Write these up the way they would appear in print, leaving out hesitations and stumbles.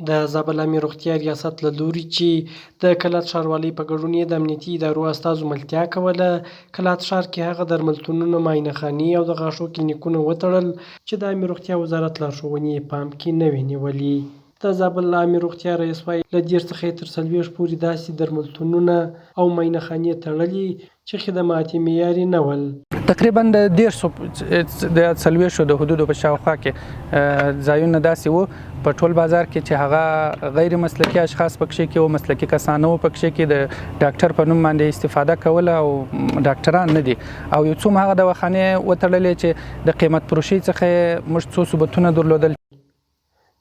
د زابل عامې روغتیا ریاست له لوري چې د کلات ښاروالۍ په ګډون یې د امنیتي ادارو استازو ملتیا کوله. کلات ښار کې هغه درملتونونه، معاینه خانې او د غاښو کلینیکونه وتړل چې د عامې روغتیا وزارت لارښوونې یې پام کې نه وې نیولې. د زابل عامې روغتیا رئیس وایي له 13 څخه تر 40 پورې داسې درملتونونه او معاینه خانې تړلې چې خدمات یې معیاري نه ول. تقریبا د 40 د حدودو په شاوخوا کې ځایونه داسې وو په ټول بازار کې چې هغه غیر مسلکي اشخاص پکښې کې وو، مسلکي کسان وو پکښې کې د ډاکټر په نوم باندې استفاده کوله او ډاکټران نه دي. او یو څو هغه دواخانې وتړلې چې د قیمت فروشۍ څخه موږ څو ثبوتونه درلودل.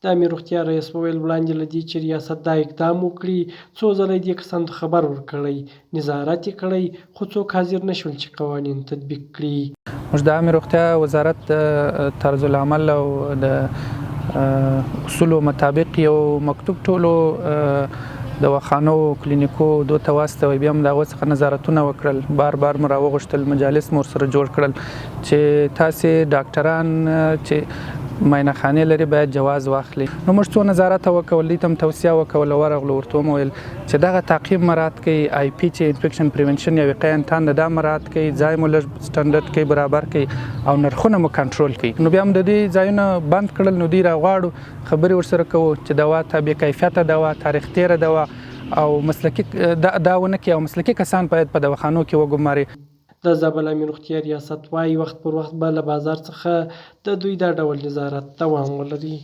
د عامې روغتیا رئیس وویل وړاندې له دې چې ریاست دا اقدام وکړي څو ځله دې کسانو ته خبر ورکړی، نظارت یې کړی، خو څوک حاضر نه شول چې قوانین تطبیق کړي. موږ د عامې روغتیا وزارت د طرز العمل او د اصولو مطابق یو مکتوب ټولو دواخانو کلینیکو دو ته واستوی، بیا هم د هغو څخه نظارتونه وکړل، بار بار مو راوغوښتل، مجالس مو ورسره جوړ کړل چې تاسې ډاکټران چې معاینه خانې لري باید جواز واخلي. نو موږ څو نظارت وکول، دوی ته هم توصیه وکوله، ورغلو ورته مو ویل چې دغه تعقیب مراعات کړئ، آی پی چې انفیکشن پریونشن یا وقایه امتحان دا مراعات کړئ، ځای مو لږ سټنډرډ کړئ، برابر کړئ او نرخونه مو کنټرول کړئ. نو بیا هم د دې ځایونه بند کړل. نو دوی راغواړو خبرې ورسره کوو چې دوا ته بې کیفیته دوا، تاریخ تیره دوا او مسلکي دا ونه کړي او مسلکي کسان باید په دواخانو کې وګماري. د زابل عامې روغتیا ریاست وایي وخت پر وخت به له بازار څخه د دوی دا ډول نظارت دوام ولري.